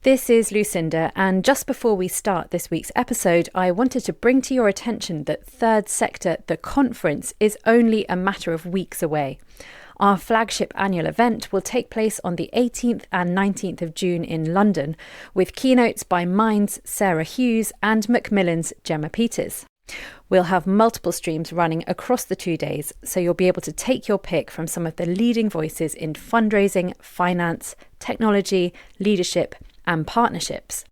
This is Lucinda, and just before we start this week's episode, I wanted to bring to your attention that Third Sector, the conference, is only a matter of weeks away. Our flagship annual event will take place on the 18th and 19th of June in London, with keynotes by Mind's Sarah Hughes and Macmillan's Gemma Peters. We'll have multiple streams running across the 2 days, so you'll be able to take your pick from some of the leading voices in fundraising, finance, technology, leadership, and partnerships.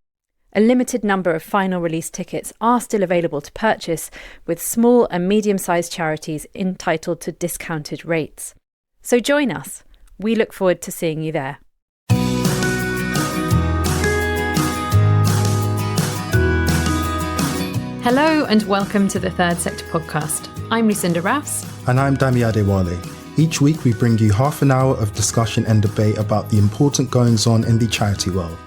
A limited number of final release tickets are still available to purchase, with small and medium-sized charities entitled to discounted rates. So join us. We look forward to seeing you there. Hello and welcome to the Third Sector podcast. I'm Lucinda, Rouse. And I'm Dami Adewale. Each week we bring you half an hour of discussion and debate about the important goings-on in the charity world.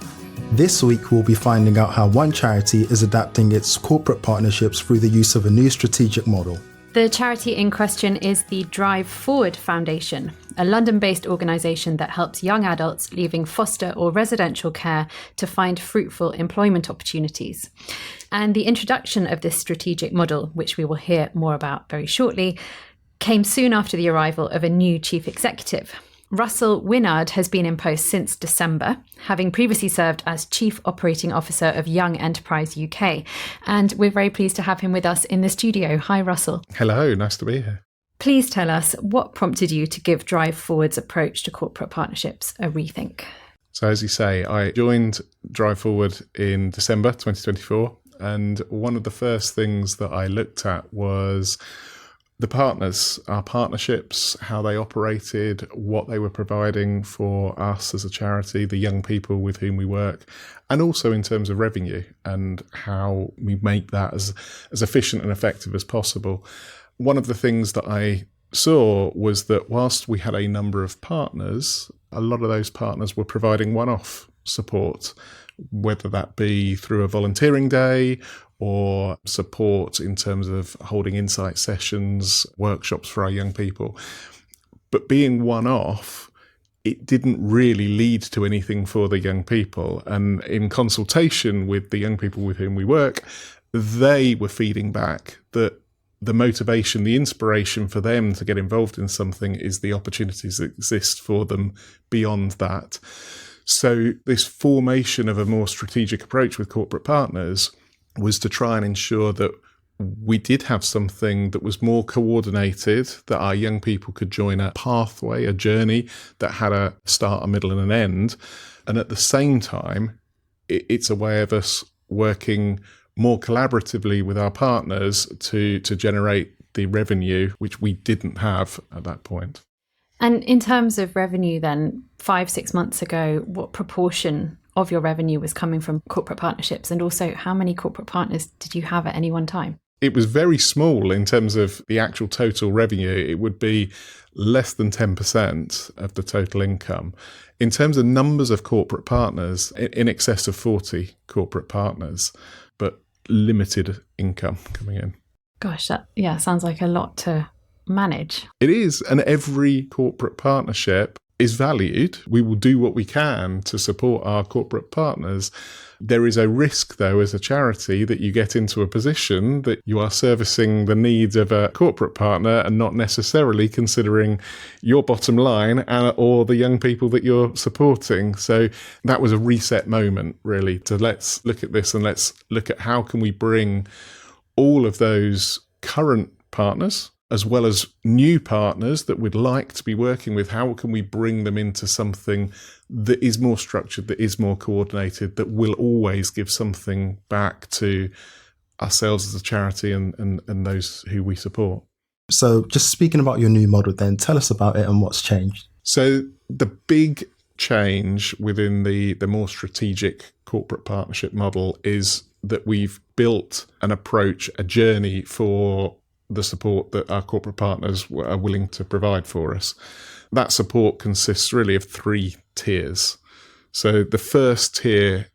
This week we'll be finding out how one charity is adapting its corporate partnerships through the use of a new strategic model. The charity in question is the Drive Forward Foundation, a London-based organisation that helps young adults leaving foster or residential care to find fruitful employment opportunities. And the introduction of this strategic model, which we will hear more about very shortly, came soon after the arrival of a new chief executive. Russell Winnard has been in post since December, having previously served as Chief Operating Officer of Young Enterprise UK. And we're very pleased to have him with us in the studio. Hi, Russell. Hello, nice to be here. Please tell us what prompted you to give Drive Forward's approach to corporate partnerships a rethink. So as you say, I joined Drive Forward in December 2024. And one of the first things that I looked at was the partners, our partnerships, how they operated, what they were providing for us as a charity, the young people with whom we work, and also in terms of revenue and how we make that as efficient and effective as possible. One of the things that I saw was that whilst we had a number of partners, a lot of those partners were providing one-off support, whether that be through a volunteering day or support in terms of holding insight sessions, workshops for our young people. But being one-off, it didn't really lead to anything for the young people. And in consultation with the young people with whom we work, they were feeding back that the motivation, the inspiration for them to get involved in something is the opportunities that exist for them beyond that. So this formation of a more strategic approach with corporate partners was to try and ensure that we did have something that was more coordinated, that our young people could join a pathway, a journey that had a start, a middle and an end. And at the same time, it's a way of us working more collaboratively with our partners to generate the revenue, which we didn't have at that point. And in terms of revenue then, 5-6 months ago, what proportion of your revenue was coming from corporate partnerships? And also, how many corporate partners did you have at any one time? It was very small in terms of the actual total revenue. It would be less than 10% of the total income. In terms of numbers of corporate partners, in excess of 40 corporate partners, but limited income coming in. Gosh, that sounds like a lot to manage. It is, and every corporate partnership is valued. We will do what we can to support our corporate partners. There is a risk, though, as a charity, that you get into a position that you are servicing the needs of a corporate partner and not necessarily considering your bottom line or the young people that you're supporting. So that was a reset moment, really, to let's look at this and let's look at how can we bring all of those current partners as well as new partners that we'd like to be working with. How can we bring them into something that is more structured, that is more coordinated, that will always give something back to ourselves as a charity and those who we support? So just speaking about your new model then, tell us about it and what's changed. So the big change within the more strategic corporate partnership model is that we've built an approach, a journey for the support that our corporate partners are willing to provide for us. That support consists really of 3 tiers. So the first tier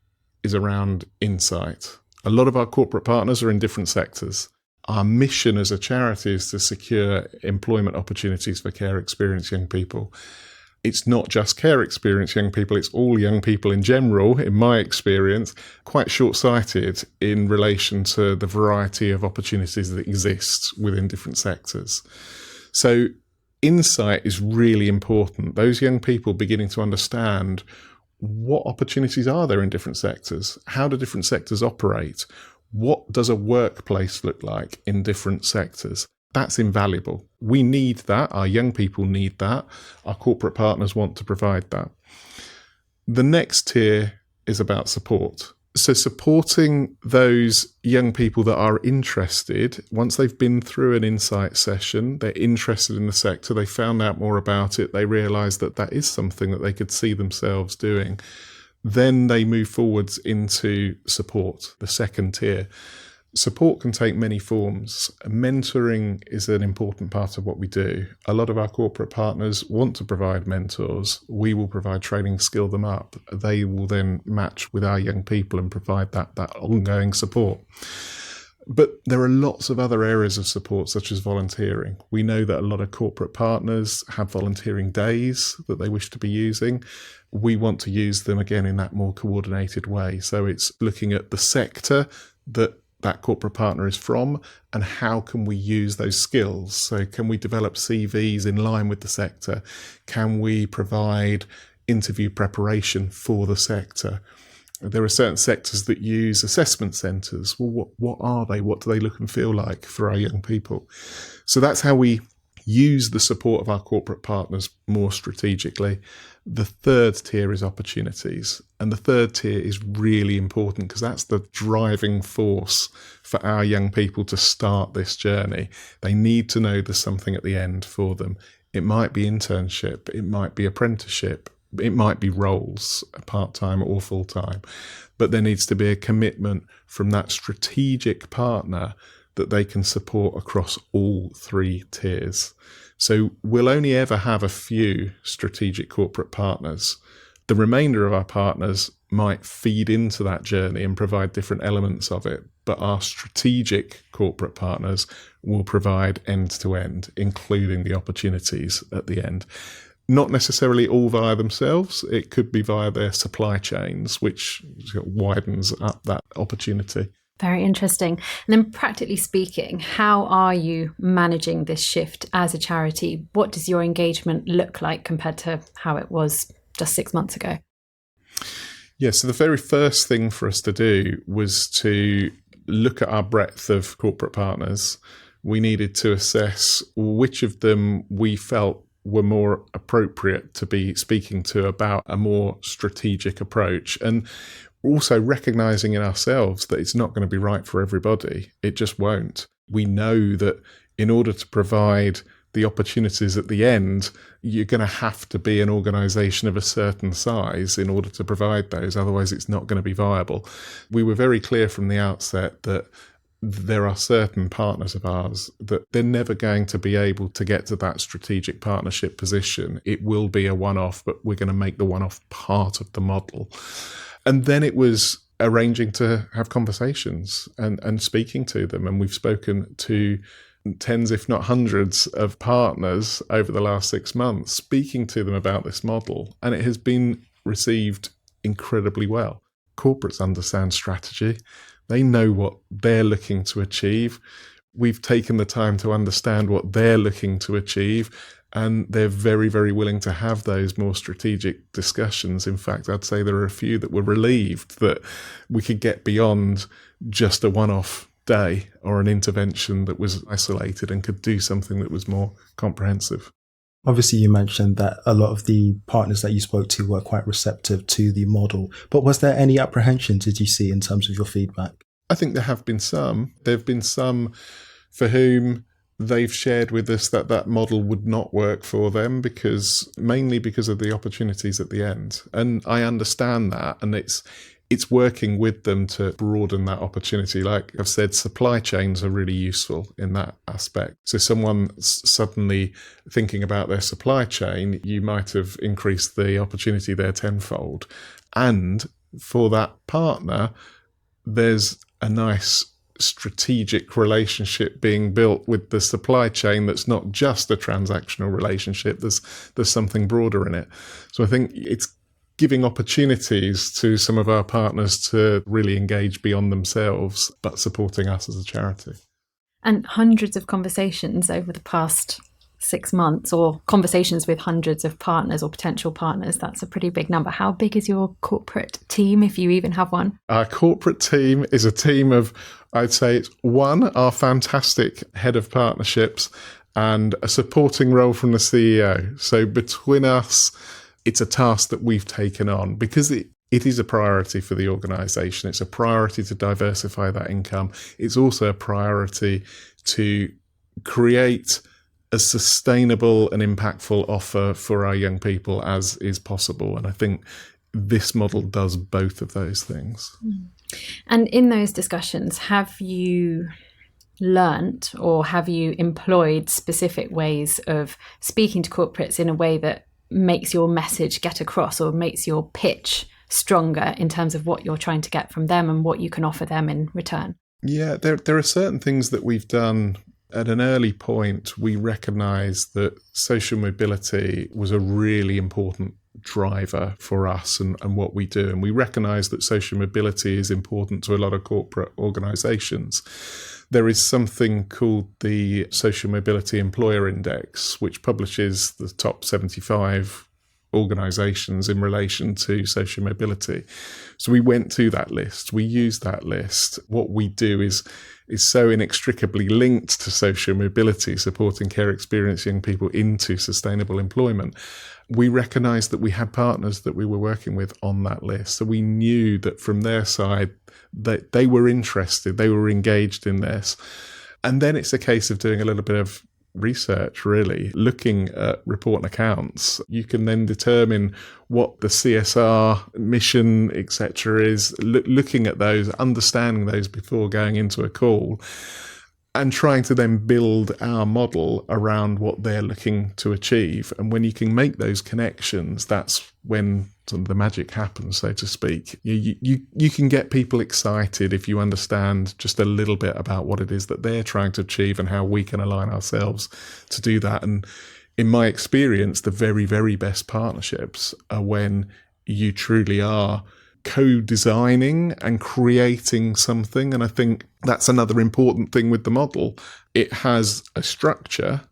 is around insight. A lot of our corporate partners are in different sectors. Our mission as a charity is to secure employment opportunities for care experienced young people. It's not just care experience young people, it's all young people in general, in my experience, quite short-sighted in relation to the variety of opportunities that exist within different sectors. So insight is really important. Those young people beginning to understand what opportunities are there in different sectors? How do different sectors operate? What does a workplace look like in different sectors? That's invaluable. We need that. Our young people need that. Our corporate partners want to provide that. The next tier is about support. So supporting those young people that are interested, once they've been through an insight session, they're interested in the sector, they found out more about it, they realise that that is something that they could see themselves doing, then they move forwards into support, the second tier. Support can take many forms. Mentoring is an important part of what we do. A lot of our corporate partners want to provide mentors. We will provide training, skill them up. They will then match with our young people and provide that ongoing support. But there are lots of other areas of support, such as volunteering. We know that a lot of corporate partners have volunteering days that they wish to be using. We want to use them again in that more coordinated way. So it's looking at the sector that corporate partner is from and how can we use those skills. So can we develop CVs in line with the sector? Can we provide interview preparation for the sector? There are certain sectors that use assessment centres. Well, what are they? What do they look and feel like for our young people? So that's how we use the support of our corporate partners more strategically. The third tier is opportunities. And the third tier is really important because that's the driving force for our young people to start this journey. They need to know there's something at the end for them. It might be internship, it might be apprenticeship, it might be roles, part-time or full-time. But there needs to be a commitment from that strategic partner that they can support across all three tiers. So we'll only ever have a few strategic corporate partners. The remainder of our partners might feed into that journey and provide different elements of it, but our strategic corporate partners will provide end-to-end, including the opportunities at the end. Not necessarily all via themselves. It could be via their supply chains, which widens up that opportunity. Very interesting. And then practically speaking, how are you managing this shift as a charity? What does your engagement look like compared to how it was just 6 months ago? Yeah, so the very first thing for us to do was to look at our breadth of corporate partners. We needed to assess which of them we felt were more appropriate to be speaking to about a more strategic approach. And also recognising in ourselves that it's not going to be right for everybody. It just won't. We know that in order to provide the opportunities at the end, you're going to have to be an organisation of a certain size in order to provide those. Otherwise, it's not going to be viable. We were very clear from the outset that there are certain partners of ours that they're never going to be able to get to that strategic partnership position. It will be a one-off, but we're going to make the one-off part of the model. And then it was arranging to have conversations and speaking to them. And we've spoken to tens, if not hundreds, of partners over the last 6 months, speaking to them about this model. And it has been received incredibly well. Corporates understand strategy. They know what they're looking to achieve. We've taken the time to understand what they're looking to achieve. And they're very, very willing to have those more strategic discussions. In fact, I'd say there are a few that were relieved that we could get beyond just a one-off day or an intervention that was isolated and could do something that was more comprehensive. Obviously, you mentioned that a lot of the partners that you spoke to were quite receptive to the model. But was there any apprehension, did you see, in terms of your feedback? I think there have been some. There have been some for whom they've shared with us that model would not work for them mainly because of the opportunities at the end. And I understand that. And it's working with them to broaden that opportunity. Like I've said, supply chains are really useful in that aspect. So someone suddenly thinking about their supply chain, you might have increased the opportunity there tenfold. And for that partner, there's a nice strategic relationship being built with the supply chain that's not just a transactional relationship. There's something broader in it. So I think it's giving opportunities to some of our partners to really engage beyond themselves, but supporting us as a charity. And hundreds of conversations over the past 6 months, or conversations with hundreds of partners or potential partners. That's a pretty big number. How big is your corporate team, if you even have one? Our corporate team is a team of, I'd say it's one, our fantastic head of partnerships, and a supporting role from the CEO. So between us, it's a task that we've taken on because it is a priority for the organisation. It's a priority to diversify that income. It's also a priority to create a sustainable and impactful offer for our young people as is possible. And I think this model does both of those things. And in those discussions, have you learnt or have you employed specific ways of speaking to corporates in a way that makes your message get across or makes your pitch stronger in terms of what you're trying to get from them and what you can offer them in return? Yeah, there are certain things that we've done. At an early point, we recognised that social mobility was a really important driver for us and what we do. And we recognise that social mobility is important to a lot of corporate organisations. There is something called the Social Mobility Employer Index, which publishes the top 75 organisations in relation to social mobility. So we went to that list. We used that list. What we do is so inextricably linked to social mobility, supporting care experience young people into sustainable employment. We recognised that we had partners that we were working with on that list. So we knew that from their side, that they were interested, they were engaged in this. And then it's a case of doing a little bit of research, really, looking at report and accounts. You can then determine what the CSR mission, etc. is, looking at those, understanding those before going into a call, and trying to then build our model around what they're looking to achieve. And when you can make those connections, that's when sort of the magic happens, so to speak. You can get people excited if you understand just a little bit about what it is that they're trying to achieve and how we can align ourselves to do that. And in my experience, the very, very best partnerships are when you truly are co-designing and creating something. And I think that's another important thing with the model. It has a structure,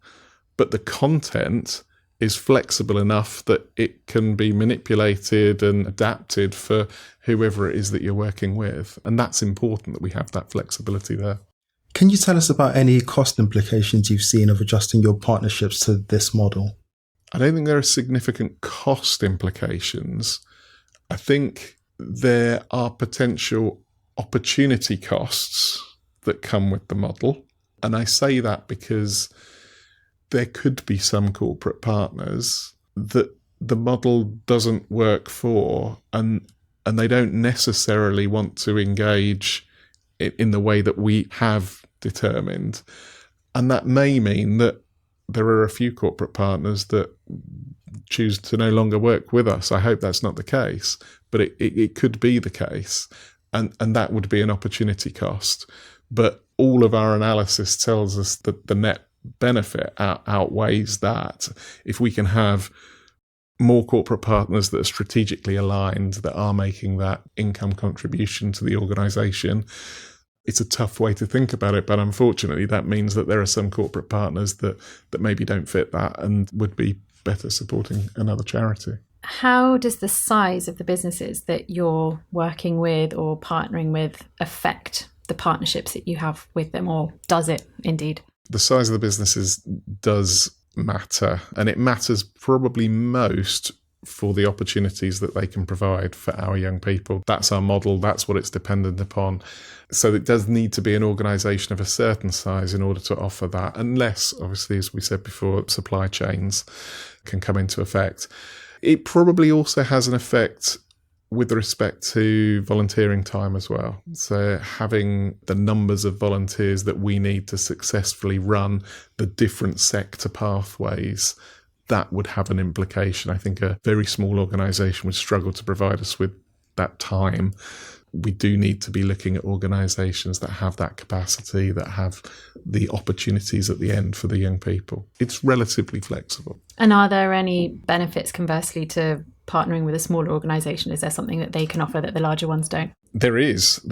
but the content is flexible enough that it can be manipulated and adapted for whoever it is that you're working with. And that's important that we have that flexibility there. Can you tell us about any cost implications you've seen of adjusting your partnerships to this model? I don't think there are significant cost implications. I think there are potential opportunity costs that come with the model. And I say that because there could be some corporate partners that the model doesn't work for, and they don't necessarily want to engage in the way that we have determined. And that may mean that there are a few corporate partners that choose to no longer work with us. I hope that's not the case, but it could be the case. And that would be an opportunity cost. But all of our analysis tells us that the net benefit outweighs that. If we can have more corporate partners that are strategically aligned, that are making that income contribution to the organisation, it's a tough way to think about it, but unfortunately that means that there are some corporate partners that maybe don't fit that and would be better supporting another charity. How does the size of the businesses that you're working with or partnering with affect the partnerships that you have with them, or does it indeed? The size of the businesses does matter, and it matters probably most for the opportunities that they can provide for our young people. That's our model, that's what it's dependent upon. So it does need to be an organisation of a certain size in order to offer that, unless, obviously, as we said before, supply chains can come into effect. It probably also has an effect with respect to volunteering time as well. So having the numbers of volunteers that we need to successfully run the different sector pathways, that would have an implication. I think a very small organisation would struggle to provide us with that time. we do need to be looking at organisations that have that capacity, that have the opportunities at the end for the young people. It's relatively flexible. And are there any benefits, conversely, to partnering with a smaller organisation? Is there something that they can offer that the larger ones don't? There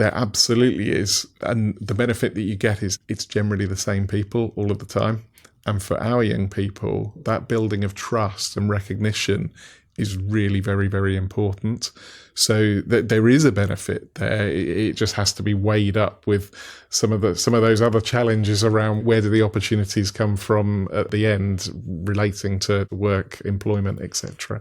absolutely is. And the benefit that you get is it's generally the same people all of the time. And for our young people, that building of trust and recognition is really very, very important. So there is a benefit there. It just has to be weighed up with some of those other challenges around where do the opportunities come from at the end, relating to work, employment, etc.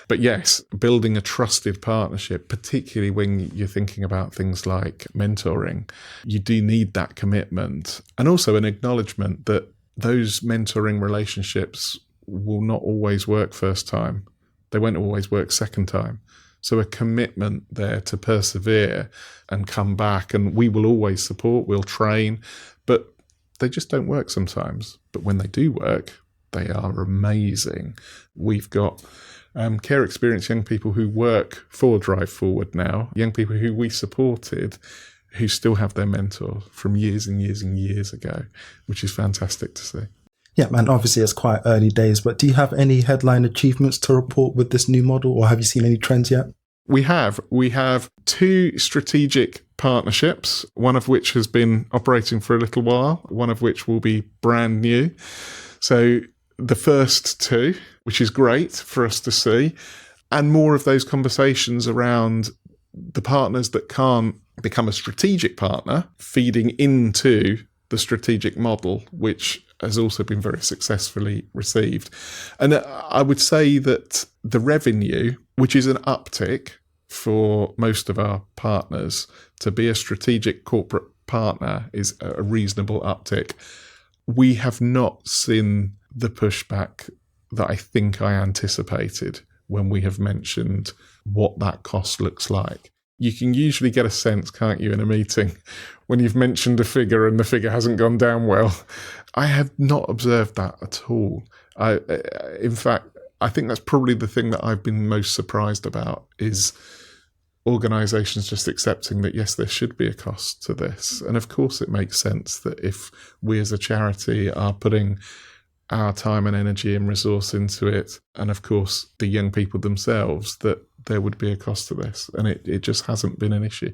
But yes, building a trusted partnership, particularly when you're thinking about things like mentoring, you do need that commitment and also an acknowledgement that those mentoring relationships will not always work first time. They won't always work second time. So a commitment there to persevere and come back, and we will always support, we'll train, but they just don't work sometimes. But when they do work, they are amazing. We've got care experience young people who work for Drive Forward now, young people who we supported who still have their mentor from years and years and years ago, which is fantastic to see. Yeah, man, obviously it's quite early days, but do you have any headline achievements to report with this new model, or have you seen any trends yet? We have 2 strategic partnerships, one of which has been operating for a little while, one of which will be brand new. So the first 2, which is great for us to see, and more of those conversations around the partners that can't become a strategic partner, feeding into the strategic model, which has also been very successfully received. And I would say that the revenue, which is an uptick for most of our partners, to be a strategic corporate partner is a reasonable uptick. We have not seen the pushback that I think I anticipated when we have mentioned what that cost looks like. You can usually get a sense, can't you, in a meeting when you've mentioned a figure and the figure hasn't gone down well. I have not observed that at all. In fact, I think that's probably the thing that I've been most surprised about is organisations just accepting that, yes, there should be a cost to this. And of course, it makes sense that if we as a charity are putting our time and energy and resource into it, and of course, the young people themselves, that there would be a cost to this. And it just hasn't been an issue.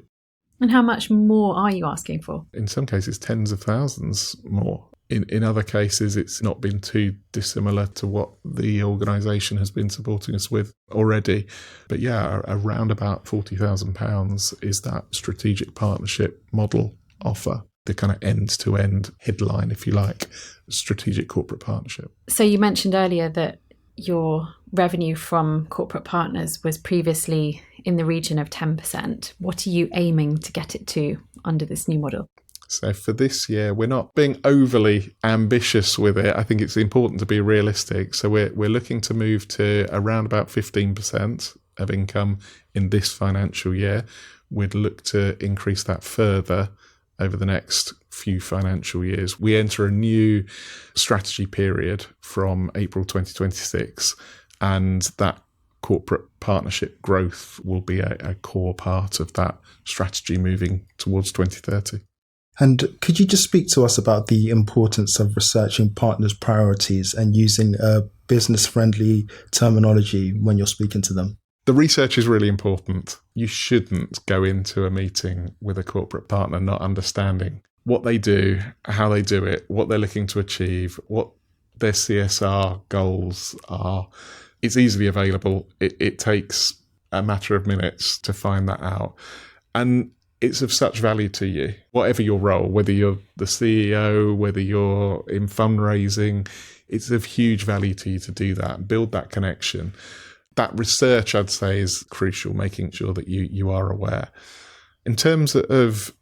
And how much more are you asking for? In some cases, tens of thousands more. In other cases, it's not been too dissimilar to what the organisation has been supporting us with already. But yeah, around about £40,000 is that strategic partnership model offer, the kind of end-to-end headline, if you like, strategic corporate partnership. So you mentioned earlier that your revenue from corporate partners was previously in the region of 10%. What are you aiming to get it to under this new model? So for this year, we're not being overly ambitious with it. I think it's important to be realistic. So we're looking to move to around about 15% of income in this financial year. We'd look to increase that further over the next few financial years. We enter a new strategy period from April 2026, and that corporate partnership growth will be a core part of that strategy moving towards 2030. And could you just speak to us about the importance of researching partners' priorities and using a business-friendly terminology when you're speaking to them? The research is really important. You shouldn't go into a meeting with a corporate partner not understanding what they do, how they do it, what they're looking to achieve, what their CSR goals are. It's easily available. It takes a matter of minutes to find that out. And it's of such value to you, whatever your role, whether you're the CEO, whether you're in fundraising, it's of huge value to you to do that, build that connection. That research, I'd say, is crucial, making sure that you are aware. In terms of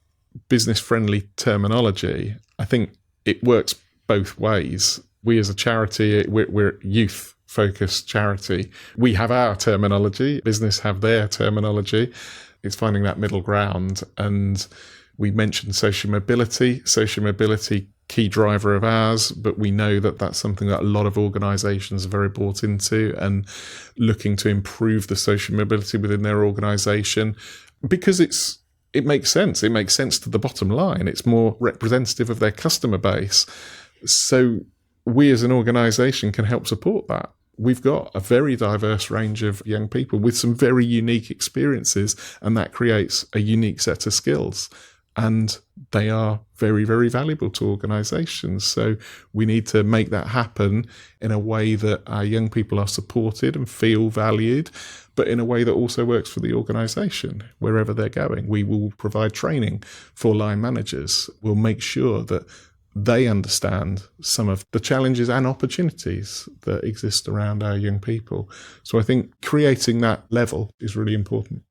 business-friendly terminology, I think it works both ways. We as a charity, we're a youth-focused charity. We have our terminology, business have their terminology. It's finding that middle ground. And we mentioned social mobility, key driver of ours, but we know that that's something that a lot of organisations are very bought into and looking to improve the social mobility within their organisation because it's it makes sense. It makes sense to the bottom line. It's more representative of their customer base. So we as an organisation can help support that. We've got a very diverse range of young people with some very unique experiences, and that creates a unique set of skills. And they are very, very valuable to organisations. So we need to make that happen in a way that our young people are supported and feel valued, but in a way that also works for the organisation wherever they're going. We will provide training for line managers. We'll make sure that they understand some of the challenges and opportunities that exist around our young people. So I think creating that level is really important.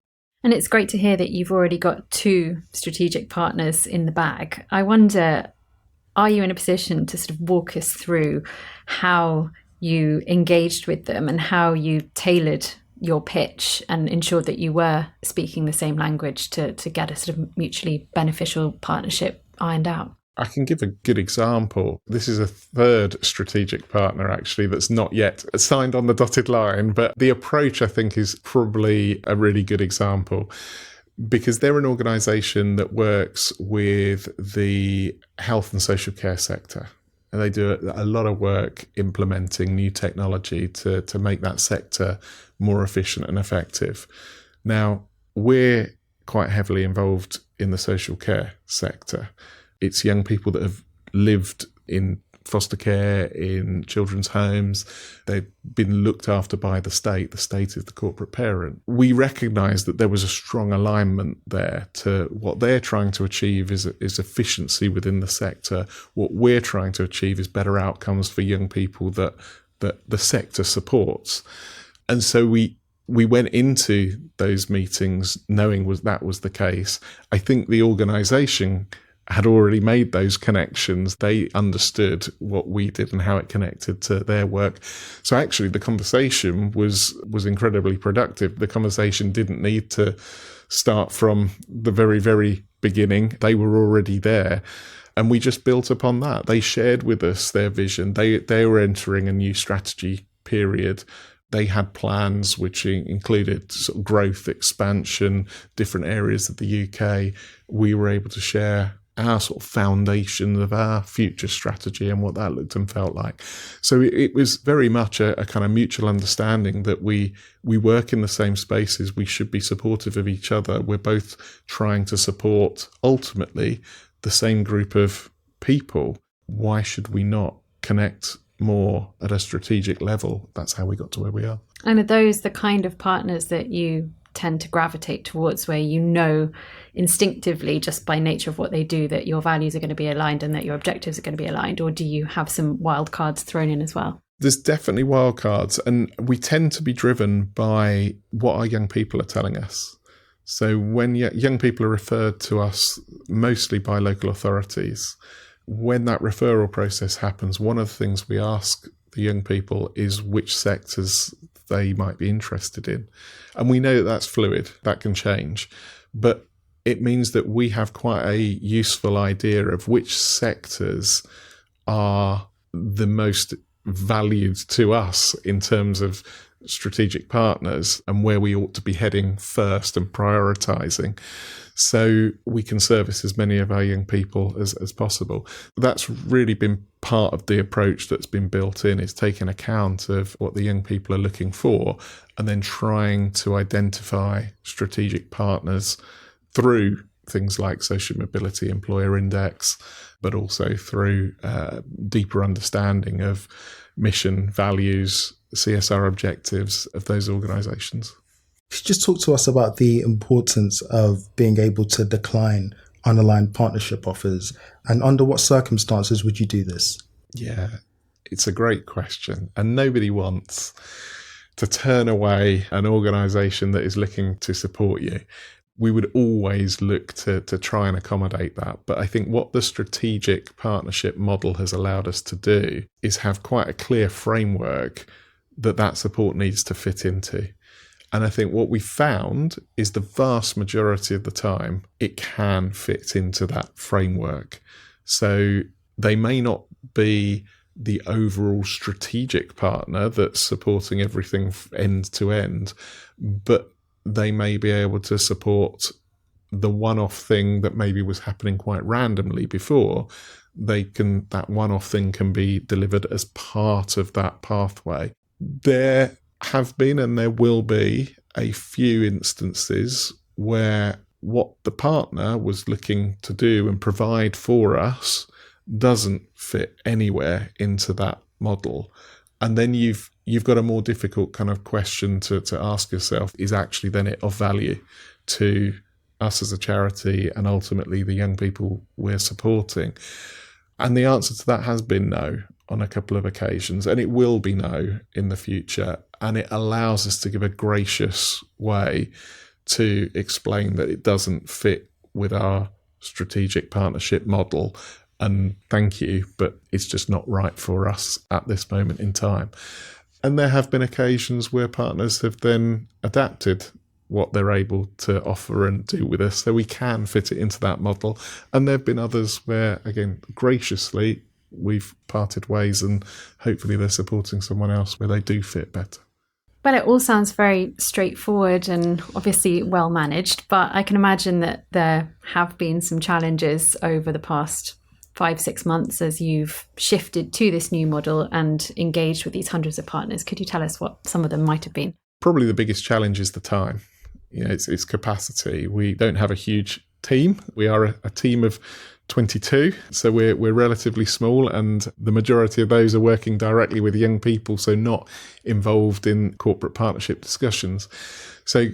And it's great to hear that you've already got 2 strategic partners in the bag. I wonder, are you in a position to sort of walk us through how you engaged with them and how you tailored your pitch and ensured that you were speaking the same language to get a sort of mutually beneficial partnership ironed out? I can give a good example. This is a 3rd strategic partner, actually, that's not yet signed on the dotted line, but the approach, I think, is probably a really good example because they're an organisation that works with the health and social care sector. And they do a lot of work implementing new technology to make that sector more efficient and effective. Now, we're quite heavily involved in the social care sector. It's young people that have lived in foster care, in children's homes. They've been looked after by the state. The state is the corporate parent. We recognise that there was a strong alignment there to what they're trying to achieve is efficiency within the sector. What we're trying to achieve is better outcomes for young people that the sector supports. And so we went into those meetings knowing that was the case. I think the organisation had already made those connections. They understood what we did and how it connected to their work. So actually the conversation was incredibly productive. The conversation didn't need to start from the very, very beginning. They were already there. And we just built upon that. They shared with us their vision. They were entering a new strategy period. They had plans which included sort of growth, expansion, different areas of the UK. We were able to share our sort of foundation of our future strategy and what that looked and felt like. So it was very much a kind of mutual understanding that we work in the same spaces. We should be supportive of each other. We're both trying to support, ultimately, the same group of people. Why should we not connect more at a strategic level? That's how we got to where we are. And are those the kind of partners that you tend to gravitate towards, where you know instinctively just by nature of what they do that your values are going to be aligned and that your objectives are going to be aligned, or do you have some wild cards thrown in as well? There's definitely wild cards, and we tend to be driven by what our young people are telling us. So when young people are referred to us mostly by local authorities, when that referral process happens, one of the things we ask the young people is which sectors they might be interested in. And we know that that's fluid, that can change. But it means that we have quite a useful idea of which sectors are the most valued to us in terms of strategic partners and where we ought to be heading first and prioritising, so we can service as many of our young people as possible. That's really been part of the approach that's been built in, is taking account of what the young people are looking for and then trying to identify strategic partners through things like social mobility employer index, but also through deeper understanding of mission, values, CSR objectives of those organisations. Just talk to us about the importance of being able to decline unaligned partnership offers, and under what circumstances would you do this? Yeah, it's a great question, and nobody wants to turn away an organisation that is looking to support you. We would always look to try and accommodate that. But I think what the strategic partnership model has allowed us to do is have quite a clear framework that support needs to fit into. And I think what we found is the vast majority of the time, it can fit into that framework. So they may not be the overall strategic partner that's supporting everything end to end, but they may be able to support the one-off thing that maybe was happening quite randomly before, that one-off thing can be delivered as part of that pathway. There have been and there will be a few instances where what the partner was looking to do and provide for us doesn't fit anywhere into that model. And then you've got a more difficult kind of question to ask yourself, is actually then it of value to us as a charity and ultimately the young people we're supporting? And the answer to that has been no on a couple of occasions, and it will be no in the future. And it allows us to give a gracious way to explain that it doesn't fit with our strategic partnership model. And thank you, but it's just not right for us at this moment in time. And there have been occasions where partners have then adapted what they're able to offer and do with us so we can fit it into that model. And there have been others where, again, graciously, we've parted ways and hopefully they're supporting someone else where they do fit better. Well, it all sounds very straightforward and obviously well managed, but I can imagine that there have been some challenges over the past 5-6 months as you've shifted to this new model and engaged with these hundreds of partners. Could you tell us what some of them might have been? Probably the biggest challenge is the time. It's capacity. We don't have a huge team. We are a team of 22, so we're relatively small, and the majority of those are working directly with young people, so not involved in corporate partnership discussions. So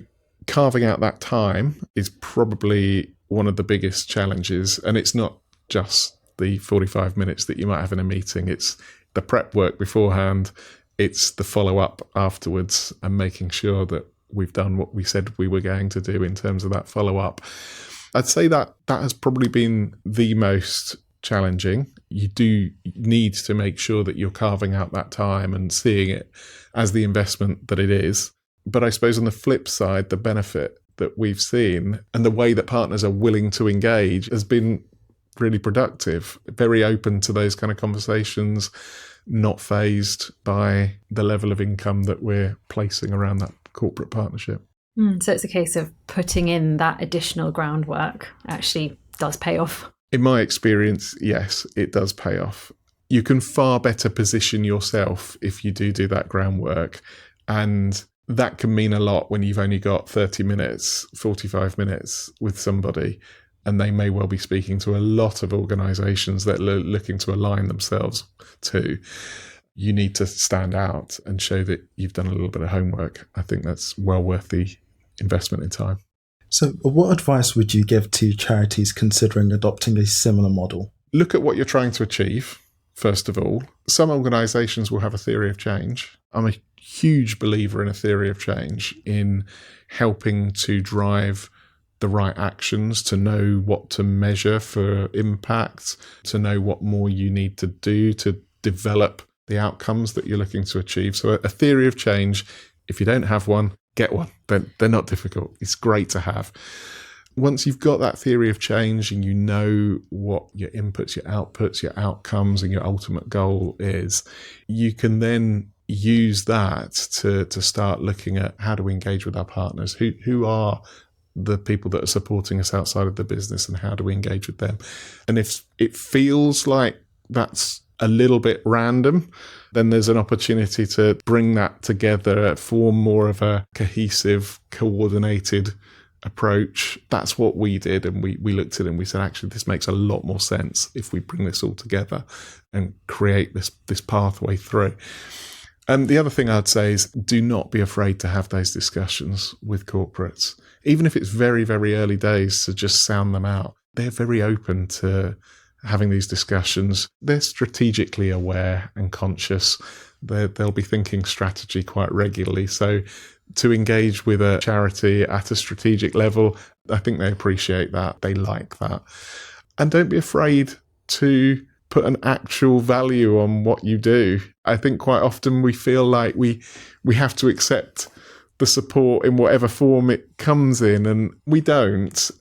carving out that time is probably one of the biggest challenges, and it's not just the 45 minutes that you might have in a meeting. It's the prep work beforehand, it's the follow-up afterwards, and making sure that we've done what we said we were going to do in terms of that follow-up. I'd say that has probably been the most challenging. You do need to make sure that you're carving out that time and seeing it as the investment that it is. But I suppose on the flip side, the benefit that we've seen and the way that partners are willing to engage has been really productive, very open to those kind of conversations, not fazed by the level of income that we're placing around that corporate partnership. So it's a case of putting in that additional groundwork actually does pay off. In my experience, yes, it does pay off. You can far better position yourself if you do that groundwork. And that can mean a lot when you've only got 30 minutes, 45 minutes with somebody, and they may well be speaking to a lot of organisations that are looking to align themselves to. You need to stand out and show that you've done a little bit of homework. I think that's well worth the investment in time. So what advice would you give to charities considering adopting a similar model? Look at what you're trying to achieve, first of all. Some organisations will have a theory of change. I'm a huge believer in a theory of change, in helping to drive the right actions, to know what to measure for impact, to know what more you need to do to develop the outcomes that you're looking to achieve. So a theory of change, if you don't have one, get one. They're not difficult. It's great to have. Once you've got that theory of change and you know what your inputs, your outputs, your outcomes and your ultimate goal is, you can then use that to start looking at how do we engage with our partners? Who are the people that are supporting us outside of the business, and how do we engage with them? And if it feels like that's a little bit random, then there's an opportunity to bring that together, form more of a cohesive, coordinated approach. That's what we did, and we looked at it and we said, actually, this makes a lot more sense if we bring this all together and create this pathway through. And the other thing I'd say is, do not be afraid to have those discussions with corporates. Even if it's very, very early days, to just sound them out. They're very open to having these discussions. They're strategically aware and conscious. They'll be thinking strategy quite regularly. So to engage with a charity at a strategic level, I think they appreciate that. They like that. And don't be afraid to put an actual value on what you do. I think quite often we feel like we have to accept the support in whatever form it comes in, and we don't.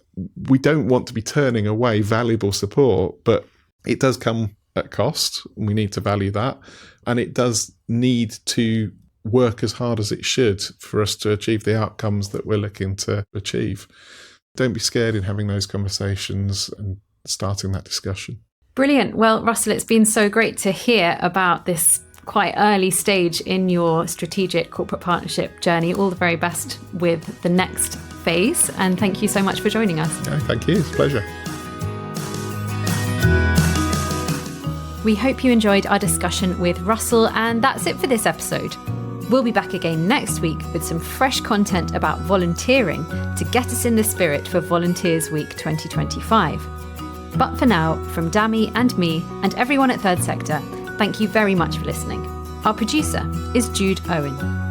We don't want to be turning away valuable support, but it does come at cost. We need to value that. And it does need to work as hard as it should for us to achieve the outcomes that we're looking to achieve. don't be scared in having those conversations and starting that discussion. Brilliant. Well, Russell, it's been so great to hear about this quite early stage in your strategic corporate partnership journey. All the very best with the next phase. And thank you so much for joining us. Yeah, thank you. It's a pleasure. We hope you enjoyed our discussion with Russell, and that's it for this episode. We'll be back again next week with some fresh content about volunteering to get us in the spirit for Volunteers Week 2025. But for now, from Dami and me and everyone at Third Sector, thank you very much for listening. Our producer is Jude Owen.